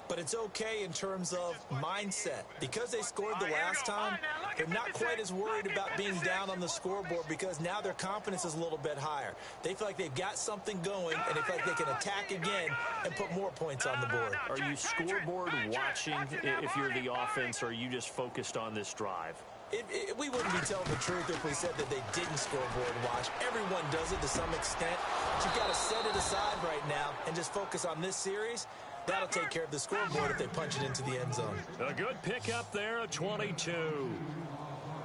But it's okay in terms of mindset. Because they scored the last time, they're not quite as worried about being down on the scoreboard because now their confidence is a little bit higher. They feel like they've got something going, and they feel like they can attack again and put more points on the board. Are you scoreboard watching if you're the offense, or are you just focused on this drive? We wouldn't be telling the truth if we said that they didn't scoreboard watch. Everyone does it to some extent. But you've got to set it aside right now and just focus on this series. That'll take care of the scoreboard if they punch it into the end zone. A good pickup there, a 22.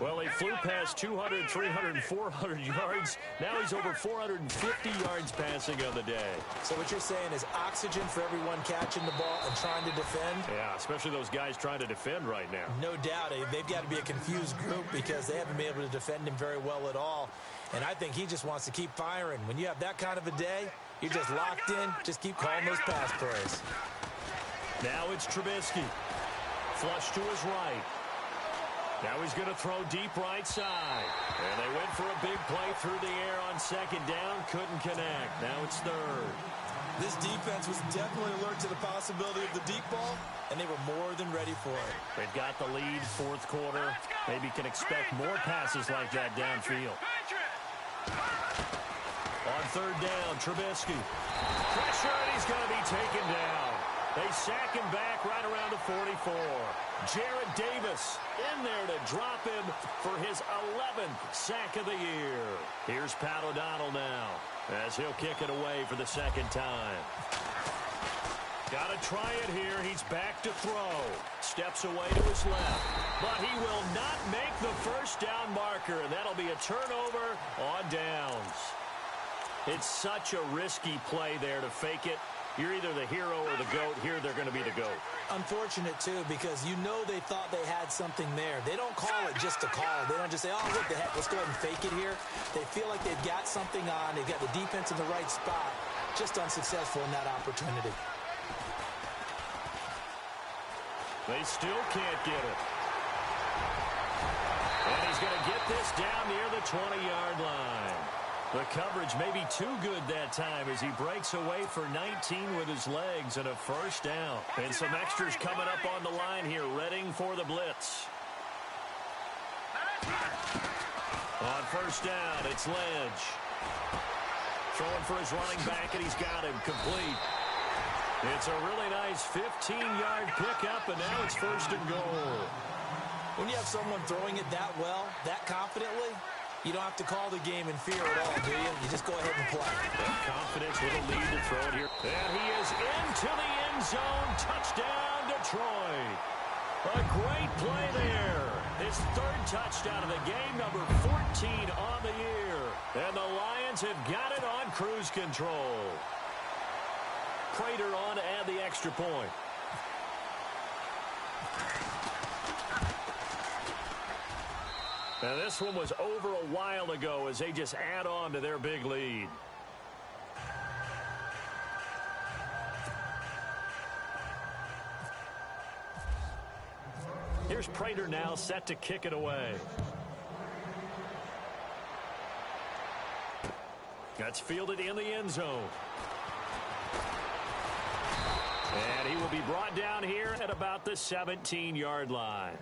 Well, he flew past 200, 300, 400 yards. Now he's over 450 yards passing on the day. So what you're saying is oxygen for everyone catching the ball and trying to defend? Yeah, especially those guys trying to defend right now. No doubt. They've got to be a confused group because they haven't been able to defend him very well at all. And I think he just wants to keep firing. When you have that kind of a day, you're just locked in. Just keep calling those pass plays. Now it's Trubisky. Flush to his right. Now he's going to throw deep right side. And they went for a big play through the air on second down. Couldn't connect. Now it's third. This defense was definitely alert to the possibility of the deep ball, and they were more than ready for it. They've got the lead, fourth quarter. Maybe can expect more passes like that downfield. On third down, Trubisky. Pressure, and he's going to be taken down. They sack him back right around the 44. Jared Davis in there to drop him for his 11th sack of the year. Here's Pat O'Donnell now as he'll kick it away for the second time. Got to try it here. He's back to throw. Steps away to his left. But he will not make the first down marker, and that'll be a turnover on downs. It's such a risky play there to fake it. You're either the hero or the GOAT. Here they're going to be the GOAT. Unfortunate, too, because you know they thought they had something there. They don't call it just to call it. They don't just say, oh, what the heck, let's go ahead and fake it here. They feel like they've got something on. They've got the defense in the right spot. Just unsuccessful in that opportunity. They still can't get it. And he's going to get this down near the 20-yard line. The coverage may be too good that time as he breaks away for 19 with his legs and a first down. And some extras coming up on the line here, readying for the blitz. On first down, it's Ledge. Throwing for his running back, and he's got him complete. It's a really nice 15-yard pickup, and now it's first and goal. When you have someone throwing it that well, that confidently, you don't have to call the game in fear at all, do you? You just go ahead and play. Confidence with a lead to throw it here. And he is into the end zone. Touchdown, Detroit. A great play there. His third touchdown of the game, number 14 on the year. And the Lions have got it on cruise control. Prater on to add the extra point. Now this one was over a while ago as they just add on to their big lead. Here's Prater now set to kick it away. That's fielded in the end zone. And he will be brought down here at about the 17-yard line.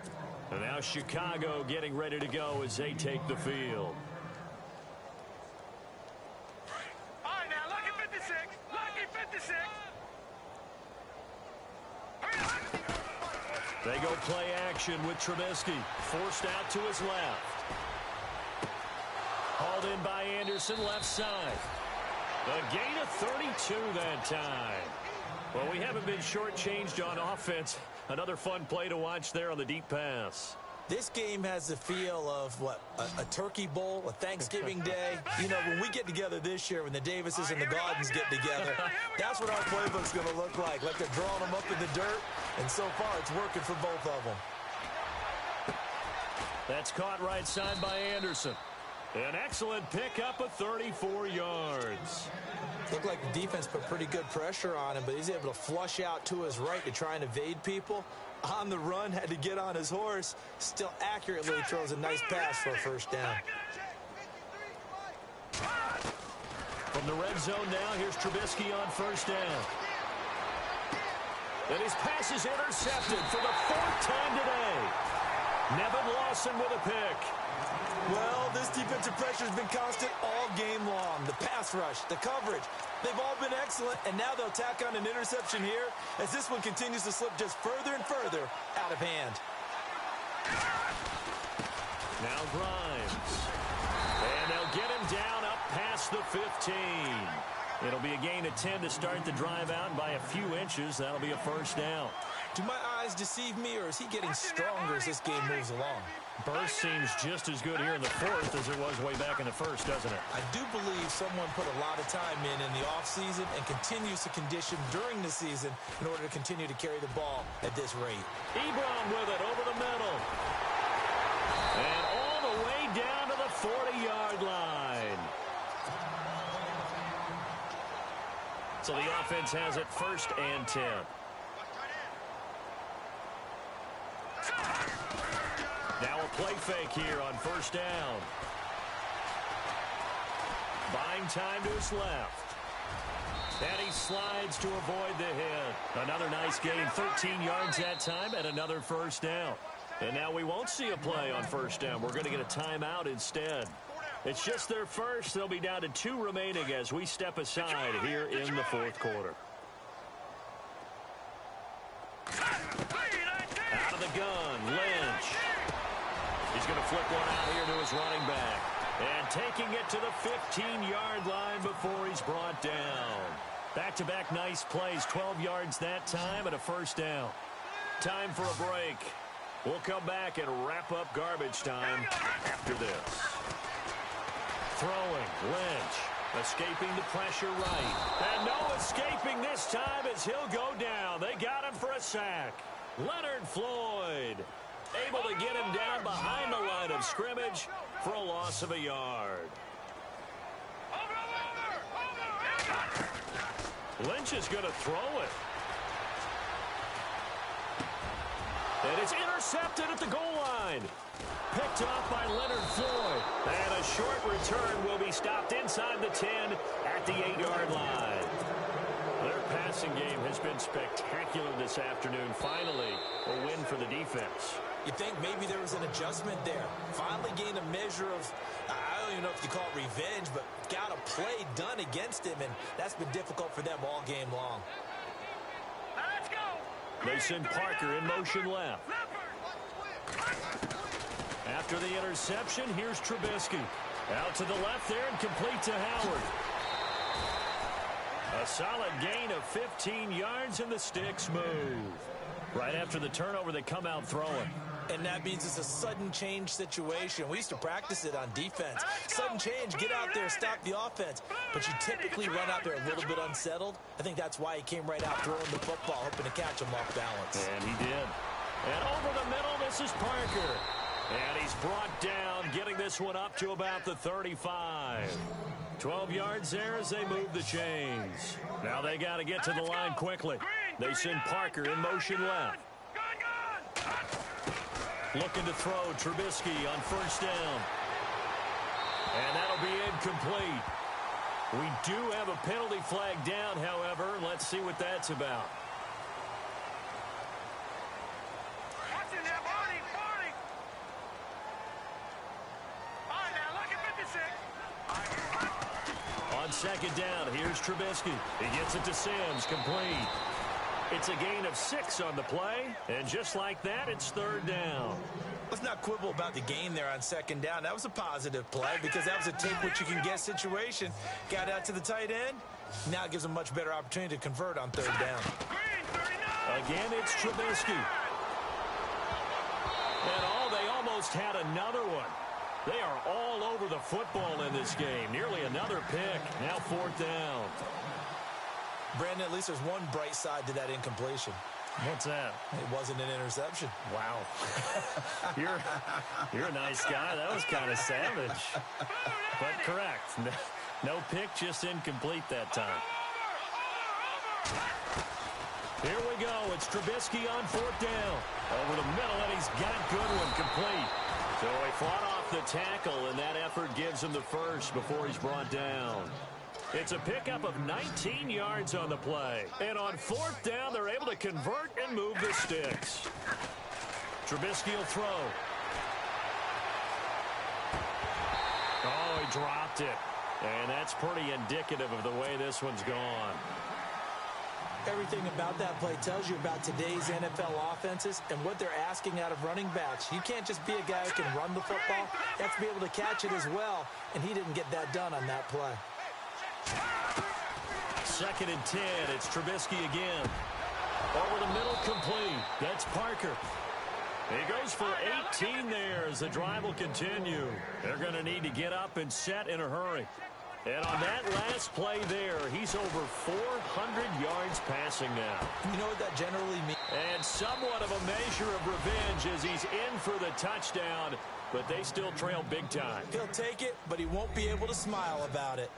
And now Chicago getting ready to go as they take the field. All right, now, lucky 56. Lucky 56. They go play action with Trubisky. Forced out to his left. Hauled in by Anderson, left side. A gain of 32 that time. Well, we haven't been shortchanged on offense. Another fun play to watch there on the deep pass. This game has the feel of, what, a turkey bowl, a Thanksgiving day. You know, when we get together this year, when the Davises and the Gardens get together, that's what our playbook's going to look like. Like they're drawing them up in the dirt, and so far it's working for both of them. That's caught right side by Anderson. An excellent pickup of 34 yards. Looked like the defense put pretty good pressure on him, but he's able to flush out to his right to try and evade people. On the run, had to get on his horse. Still accurately throws a nice pass for a first down. From the red zone now, here's Trubisky on first down. And his pass is intercepted for the fourth time today. Nevin Lawson with a pick. Well, this defensive pressure has been constant all game long. The pass rush, the coverage, they've all been excellent, and now they'll tack on an interception here as this one continues to slip just further and further out of hand. Now Grimes. And they'll get him down up past the 15. It'll be a gain of 10 to start the drive out, and by a few inches, that'll be a first down. Do my eyes deceive me, or is he getting stronger as this game moves along? Burst seems just as good here in the fourth as it was way back in the first, doesn't it? I do believe someone put a lot of time in the offseason and continues to condition during the season in order to continue to carry the ball at this rate. Ebron with it over the middle. And all the way down to the 40-yard line. So the offense has it 1st and 10. Now a play fake here on 1st down. Buying time to his left. And he slides to avoid the hit. Another nice gain, 13 yards that time, and another 1st down. And now we won't see a play on 1st down. We're going to get a timeout instead. It's just their first. They'll be down to 2 remaining as we step aside here in the 4th quarter. Out of the gun, Lynch. He's going to flip one out here to his running back. And taking it to the 15-yard line before he's brought down. Back-to-back nice plays, 12 yards that time and a 1st down. Time for a break. We'll come back and wrap up garbage time after this. Throwing, Lynch, escaping the pressure right. And no escaping this time as he'll go down. They got him for a sack. Leonard Floyd able to get him down behind the line of scrimmage for a loss of a yard. Lynch is going to throw it. And it's intercepted at the goal line. Picked off by Leonard Floyd. And a short return will be stopped inside the 10 at the 8-yard line. Their passing game has been spectacular this afternoon. Finally, a win for the defense. You think maybe there was an adjustment there. Finally gained a measure of, I don't even know if you call it revenge, but got a play done against him, and that's been difficult for them all game long. Let's go. They send Parker in motion left. After the interception, here's Trubisky. Out to the left there and complete to Howard. A solid gain of 15 yards, and the sticks move. Right after the turnover, they come out throwing. And that means it's a sudden change situation. We used to practice it on defense. Sudden change, get out there, stop the offense. But you typically run out there a little bit unsettled. I think that's why he came right out throwing the football, hoping to catch him off balance. And he did. And over the middle, this is Parker. And he's brought down, getting this one up to about the 35. 12 yards there as they move the chains. Now they got to get to the line quickly. They send Parker in motion left. Looking to throw Trubisky on 1st down. And that'll be incomplete. We do have a penalty flag down, however. Let's see what that's about. On 2nd down, here's Trubisky. He gets it to Sims, complete. It's a gain of 6 on the play, and just like that, it's 3rd down. Let's not quibble about the gain there on 2nd down. That was a positive play because that was a take-what-you-can-get situation. Got out to the tight end. Now it gives them a much better opportunity to convert on 3rd down. Again, it's Trubisky. And they almost had another one. They are all over the football in this game. Nearly another pick. Now 4th down. Brandon, at least there's one bright side to that incompletion. What's that? It wasn't an interception. Wow. You're a nice guy. That was kind of savage. But correct. No pick, just incomplete that time. Here we go. It's Trubisky on 4th down. Over the middle, and he's got Goodwin complete. So he fought off the tackle, and that effort gives him the first before he's brought down. It's a pickup of 19 yards on the play. And on 4th down, they're able to convert and move the sticks. Trubisky will throw. Oh, he dropped it. And that's pretty indicative of the way this one's gone. Everything about that play tells you about today's NFL offenses and what they're asking out of running backs. You can't just be a guy who can run the football. You have to be able to catch it as well, and he didn't get that done on that play. 2nd and 10. It's Trubisky again. Over the middle, complete. That's Parker. He goes for 18 there as the drive will continue. They're going to need to get up and set in a hurry. And on that last play there, he's over 400 yards passing now. You know what that generally means? And somewhat of a measure of revenge as he's in for the touchdown, but they still trail big time. He'll take it, but he won't be able to smile about it.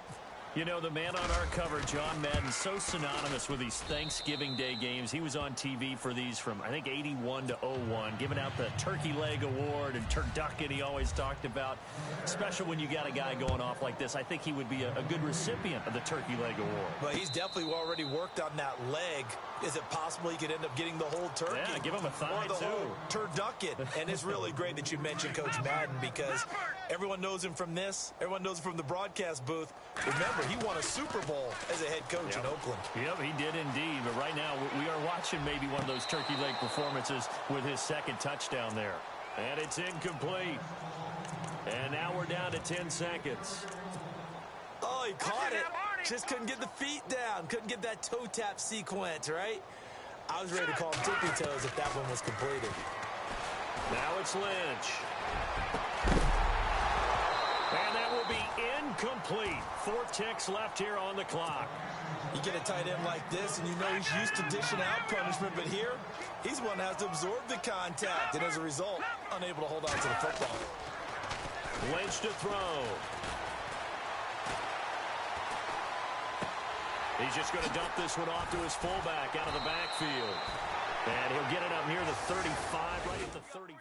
You know, the man on our cover, John Madden, so synonymous with these Thanksgiving Day games. He was on TV for these from, I think, 81 to 01, giving out the Turkey Leg Award and turducken he always talked about. Special when you got a guy going off like this. I think he would be a good recipient of the Turkey Leg Award. But he's definitely already worked on that leg. Is it possible he could end up getting the whole turkey? Yeah, give him a thigh, or the too. whole turducken. And it's really great that you mentioned Coach Madden because everyone knows him from this. Everyone knows him from the broadcast booth. Remember, he won a Super Bowl as a head coach in Oakland. Yep, he did indeed. But right now, we are watching maybe one of those turkey leg performances with his 2nd touchdown there. And it's incomplete. And now we're down to 10 seconds. Oh, he caught it. Just couldn't get the feet down. Couldn't get that toe tap sequence, right? I was ready to call him tippy toes if that one was completed. Now it's Lynch. And that will be incomplete. 4 ticks left here on the clock. You get a tight end like this, and you know he's used to dishing out punishment, but here, he's one that has to absorb the contact, and as a result, unable to hold on to the football. Lynch to throw. He's just going to dump this one off to his fullback out of the backfield. And he'll get it up near the 35, right at the 30.